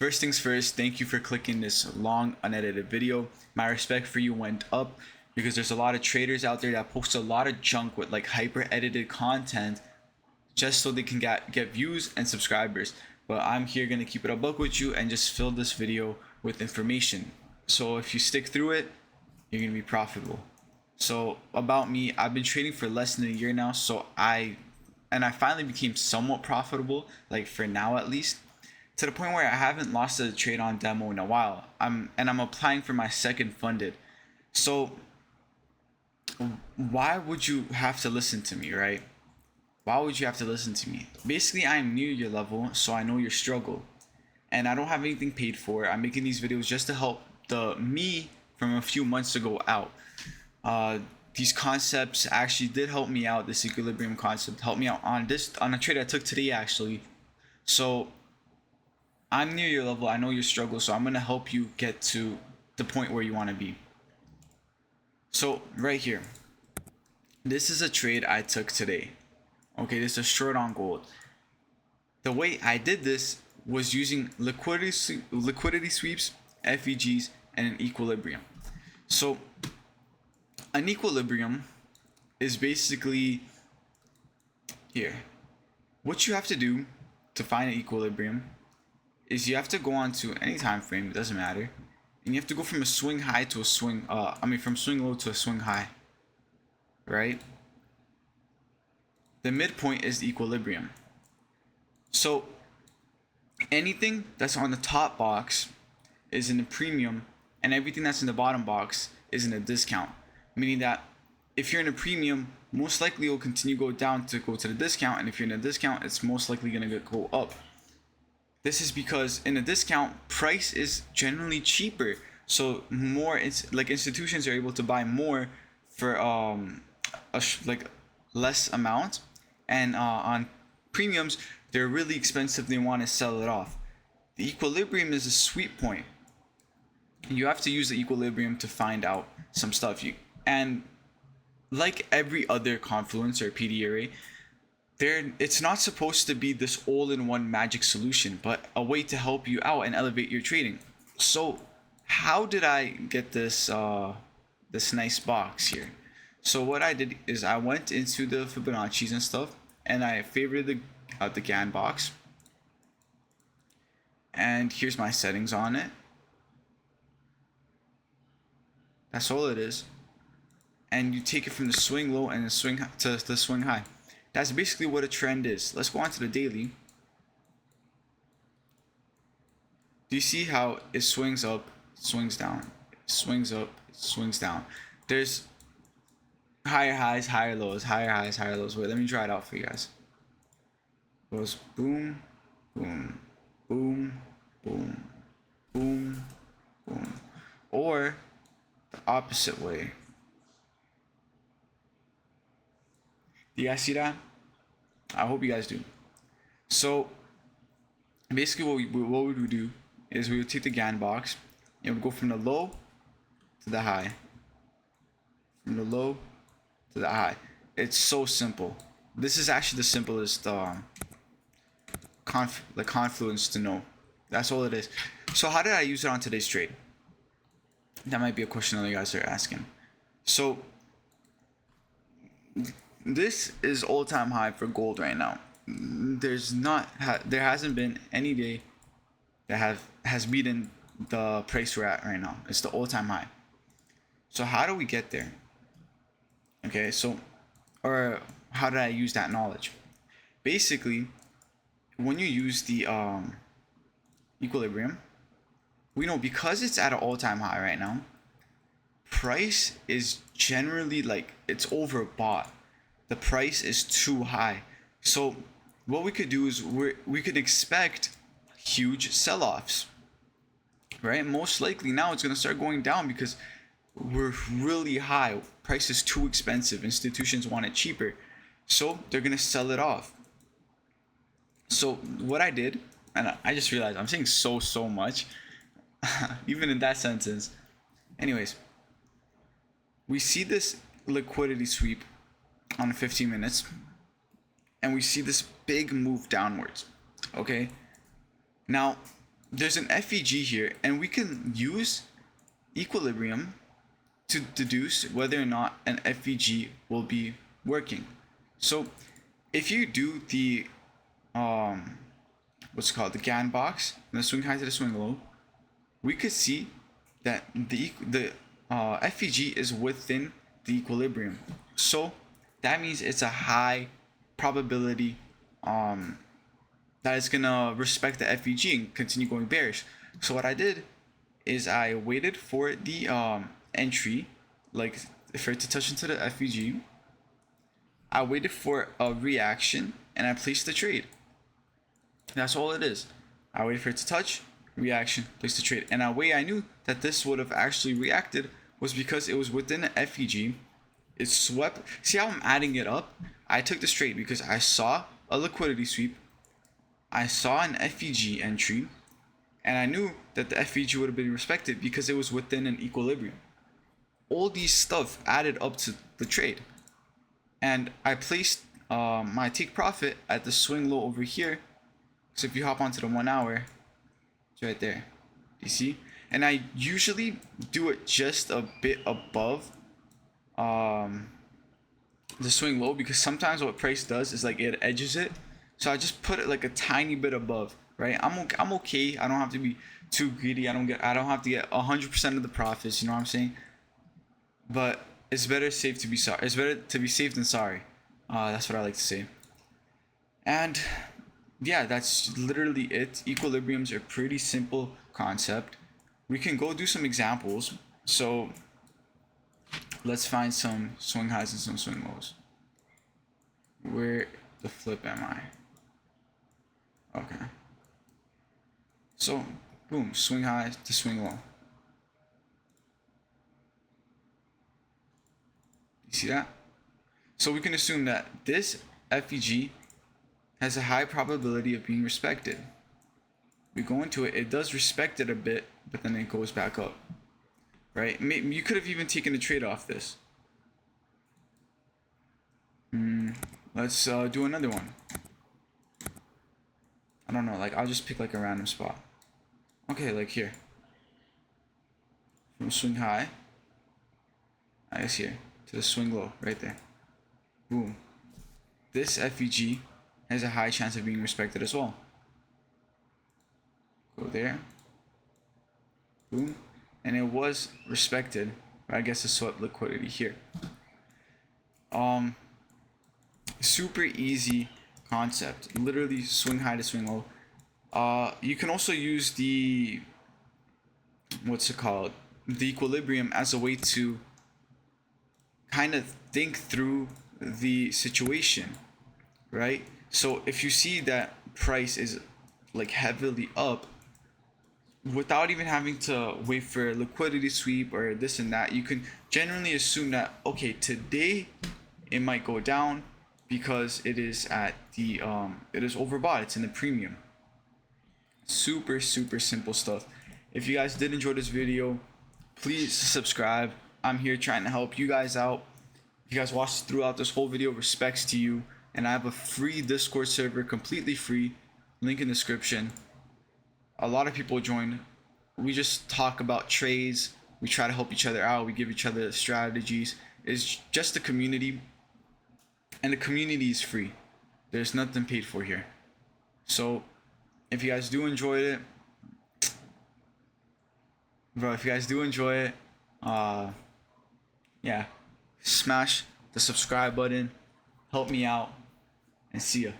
First things first, thank you for clicking this long unedited video. My respect for you went up because there's a lot of traders out there that post a lot of junk with like hyper edited content just so they can get views and subscribers. But I'm here gonna keep it a buck with you and just fill this video with information. So if you stick through it, you're gonna be profitable. So about me, I've been trading for less than a year now. So I finally became somewhat profitable, like for now at least, to the point where I haven't lost a trade on demo in a while. I'm applying for my second funded. So why would you have to listen to me, right? Why would you have to listen to me? Basically, I'm near your level, so I know your struggle. And I don't have anything paid for it. I'm making these videos just to help the me from a few months ago out. These concepts actually did help me out. This equilibrium concept helped me out on a trade I took today actually. So I'm near your level. I know your struggle, so I'm gonna help you get to the point where you want to be. So right here, this is a trade I took today. Okay, this is a short on gold. The way I did this was using liquidity sweeps, FEGs, and an equilibrium. So an equilibrium is basically here. What you have to do to find an equilibrium is you have to go on to any time frame, it doesn't matter, and you have to go from a swing high to a swing from swing low to a swing high, right? The midpoint is the equilibrium. So anything that's on the top box is in a premium, and everything that's in the bottom box is in a discount. Meaning that if you're in a premium, most likely it will continue to go down to go to the discount, and if you're in a discount, it's most likely gonna go up. This is because in a discount, price is generally cheaper, so more institutions are able to buy more for less amount, and on premiums they're really expensive. They want to sell it off. The equilibrium is a sweet point. You have to use the equilibrium to find out some stuff. And like every other confluence or PD array, it's not supposed to be this all-in-one magic solution, but a way to help you out and elevate your trading. So how did I get this this nice box here? So what I did is I went into the Fibonacci's and stuff, and I favorited the Gann box. And here's my settings on it. That's all it is. And you take it from the swing low and the swing to the swing high. That's basically what a trend is. Let's go on to the daily. Do you see how it swings up, swings down, swings up, swings down? There's higher highs, higher lows, higher highs, higher lows. Wait, let me try it out for you guys. It goes boom, boom, boom, boom, boom, boom. Or the opposite way. Do you guys see that? I hope you guys do. So basically what we would do is we would take the Gann box and we would go from the low to the high. From the low to the high. It's so simple. This is actually the simplest confluence to know. That's all it is. So how did I use it on today's trade? That might be a question that you guys are asking. So this is all-time high for gold right now. There hasn't been any day that has beaten the price we're at right now. It's the all-time high. So how do we get there? Okay, so or how did I use that knowledge? Basically, when you use the equilibrium, we know because it's at an all-time high right now, price is generally it's overbought. The price is too high. So what we could do is we could expect huge sell-offs, right? Most likely now it's going to start going down because we're really high. Price is too expensive. Institutions want it cheaper, so they're going to sell it off. So what I did, and I just realized I'm saying so much even in that sentence. Anyways, we see this liquidity sweep on 15 minutes, and we see this big move downwards. Okay, now there's an FEG here, and we can use equilibrium to deduce whether or not an FEG will be working. So if you do the what's it called, the Gann box, the swing high to the swing low, we could see that the FEG is within the equilibrium. So that means it's a high probability that it's gonna respect the FEG and continue going bearish. So what I did is I waited for the entry, like for it to touch into the FEG. I waited for a reaction and I placed the trade. That's all it is. I waited for it to touch, reaction, place the trade. And the way I knew that this would have actually reacted was because it was within the FEG. It swept. See how I'm adding it up? I took this trade because I saw a liquidity sweep, I saw an FEG entry, and I knew that the FEG would have been respected because it was within an equilibrium. All these stuff added up to the trade. And I placed my take profit at the swing low over here. So if you hop onto the 1 hour, it's right there. You see? And I usually do it just a bit above the swing low, because sometimes what price does is like it edges it. So I just put it like a tiny bit above, right? I'm okay. I don't have to be too greedy. I don't have to get 100% of the profits. You know what I'm saying? But it's better safe to be sorry. It's better to be safe than sorry. That's what I like to say. And yeah, that's literally it. Equilibriums are a pretty simple concept. We can go do some examples. So let's find some swing highs and some swing lows. Where the flip am I? Okay. So boom, swing high to swing low. You see that? So we can assume that this FEG has a high probability of being respected. We go into it, it does respect it a bit, but then it goes back up. Right? You could have even taken a trade off this. Let's do another one. I don't know, like I'll just pick like a random spot. Okay, like here. From swing high, I guess here, to the swing low, right there. Boom. This FEG has a high chance of being respected as well. Go there. Boom. And it was respected, but I guess it swept liquidity here. Super easy concept. Literally swing high to swing low. You can also use the the equilibrium as a way to kind of think through the situation, right? So if you see that price is like heavily up, without even having to wait for a liquidity sweep or this and that, you can generally assume that, okay, today it might go down because it is at the it is overbought, it's in the premium. Super simple stuff. If you guys did enjoy this video, please subscribe. I'm here trying to help you guys out. If you guys watched throughout this whole video, respects to you. And I have a free Discord server, completely free, link in the description. A lot of people join. We just talk about trades, we try to help each other out, we give each other strategies. It's just a community, and the community is free. There's nothing paid for here. So if you guys do enjoy it, yeah, smash the subscribe button, help me out, and see ya.